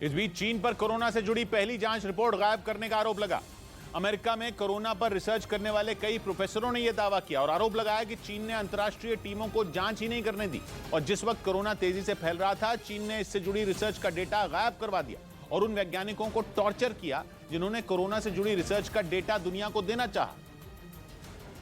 इस बीच चीन पर कोरोना से जुड़ी पहली जांच रिपोर्ट गायब करने का आरोप लगा। अमेरिका में कोरोना पर रिसर्च करने वाले कई प्रोफेसरों ने यह दावा किया और आरोप लगाया कि चीन ने अंतर्राष्ट्रीय टीमों को जांच ही नहीं करने दी और जिस वक्त कोरोना तेजी से फैल रहा था, चीन ने इससे जुड़ी रिसर्च का डेटा गायब करवा दिया और उन वैज्ञानिकों को टॉर्चर किया जिन्होंने कोरोना से जुड़ी रिसर्च का डेटा दुनिया को देना चाहा,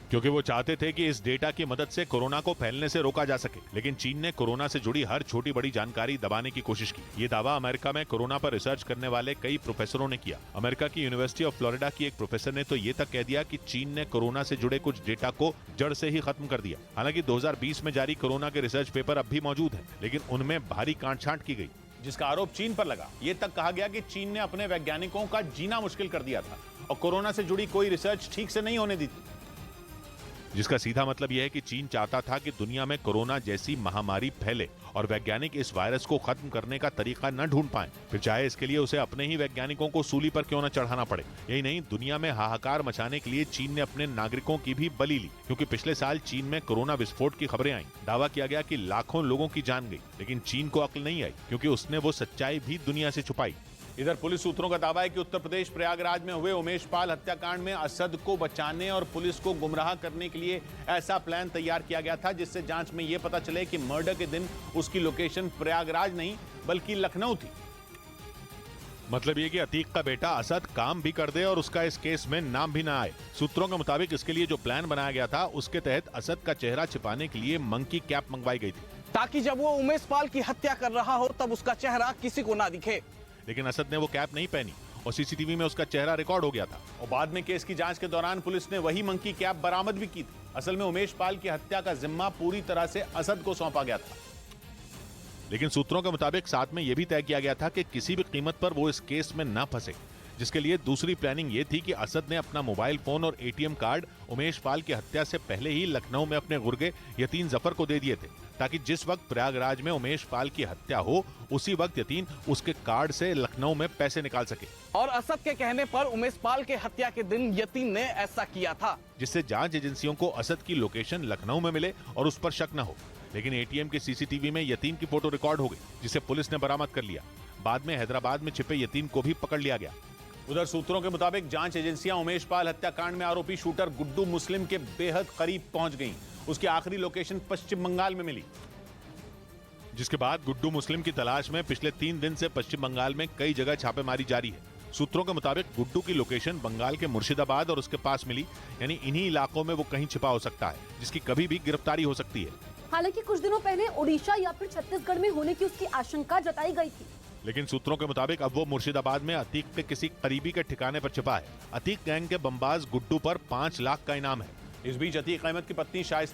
क्योंकि वो चाहते थे कि इस डेटा की मदद से कोरोना को फैलने से रोका जा सके। लेकिन चीन ने कोरोना से जुड़ी हर छोटी बड़ी जानकारी दबाने की कोशिश की। ये दावा अमेरिका में कोरोना पर रिसर्च करने वाले कई प्रोफेसरों ने किया। अमेरिका की यूनिवर्सिटी ऑफ फ्लोरिडा की एक प्रोफेसर ने तो ये तक कह दिया कि चीन ने कोरोना से जुड़े कुछ डेटा को जड़ से ही खत्म कर दिया। हालांकि 2020 में जारी कोरोना के रिसर्च पेपर अब भी मौजूद है, लेकिन उनमें भारी कांट-छांट की गई, जिसका आरोप चीन पर लगा। ये तक कहा गया कि चीन ने अपने वैज्ञानिकों का जीना मुश्किल कर दिया था और कोरोना से जुड़ी कोई रिसर्च ठीक से नहीं होने दी थी। जिसका सीधा मतलब यह है कि चीन चाहता था कि दुनिया में कोरोना जैसी महामारी फैले और वैज्ञानिक इस वायरस को खत्म करने का तरीका न ढूंढ पाएं, फिर चाहे इसके लिए उसे अपने ही वैज्ञानिकों को सूली पर क्यों न चढ़ाना पड़े। यही नहीं, दुनिया में हाहाकार मचाने के लिए चीन ने अपने नागरिकों की भी बलि ली, क्योंकि पिछले साल चीन में कोरोना विस्फोट की खबरें आईं। दावा किया गया कि लाखों लोगों की जान गई, लेकिन चीन को अक्ल नहीं आई, क्योंकि उसने वो सच्चाई भी दुनिया से छुपाई। इधर पुलिस सूत्रों का दावा है कि उत्तर प्रदेश प्रयागराज में हुए उमेश पाल हत्याकांड में असद को बचाने और पुलिस को गुमराह करने के लिए ऐसा प्लान तैयार किया गया था, जिससे जांच में यह पता चले कि मर्डर के दिन उसकी लोकेशन प्रयागराज नहीं बल्कि लखनऊ थी। मतलब ये कि अतीक का बेटा असद काम भी कर दे और उसका इस केस में नाम भी ना आए। सूत्रों के मुताबिक इसके लिए जो प्लान बनाया गया था, उसके तहत असद का चेहरा छिपाने के लिए मंकी कैप मंगवाई गई थी, ताकि जब वो उमेश पाल की हत्या कर रहा हो तब उसका चेहरा किसी को ना दिखे। लेकिन असद ने वो कैप नहीं पहनी और सीसीटीवी में उसका चेहरा रिकॉर्ड हो गया था। और बाद में केस की जांच के दौरान पुलिस ने वही मंकी कैप बरामद भी की थी। असल में उमेश पाल की हत्या का जिम्मा पूरी तरह से असद को सौंपा गया था। लेकिन सूत्रों के मुताबिक साथ में यह भी तय किया गया था कि किसी भी कीमत पर वो इस केस में ना फंसे, जिसके लिए दूसरी प्लानिंग ये थी कि असद ने अपना मोबाइल फोन और एटीएम कार्ड उमेश पाल की हत्या से पहले ही लखनऊ में अपने गुर्गे यतीन जफर को दे दिए थे, ताकि जिस वक्त प्रयागराज में उमेश पाल की हत्या हो, उसी वक्त यतीन उसके कार्ड से लखनऊ में पैसे निकाल सके। और असद के कहने पर उमेश पाल के हत्या के दिन यतीन ने ऐसा किया था, जिससे जांच एजेंसियों को असद की लोकेशन लखनऊ में मिले और उस पर शक न हो। लेकिन एटीएम के सीसीटीवी में यतीन की फोटो रिकॉर्ड हो गई, जिसे पुलिस ने बरामद कर लिया। बाद में हैदराबाद में छिपे यतीन को भी पकड़ लिया गया। उधर सूत्रों के मुताबिक जांच एजेंसियां उमेश पाल हत्याकांड में आरोपी शूटर गुड्डू मुस्लिम के बेहद करीब पहुंच गईं। उसकी आखिरी लोकेशन पश्चिम बंगाल में मिली, जिसके बाद गुड्डू मुस्लिम की तलाश में पिछले 3 दिन से पश्चिम बंगाल में कई जगह छापेमारी जारी है। सूत्रों के मुताबिक गुड्डू की लोकेशन बंगाल के मुर्शिदाबाद और उसके पास मिली, यानी इन्हीं इलाकों में वो कहीं छिपा हो सकता है, जिसकी कभी भी गिरफ्तारी हो सकती है। हालांकि कुछ दिनों पहले ओडिशा या फिर छत्तीसगढ़ में होने की उसकी आशंका जताई गई थी। लेकिन सूत्रों के मुताबिक अब वो मुर्शिदाबाद में अतीक के किसी करीबी के ठिकाने पर छिपा है। अतीक गैंग के बमबाज गुड्डू पर 5 लाख का इनाम है। इस बीच अतीक अहमद की पत्नी शाइस्ता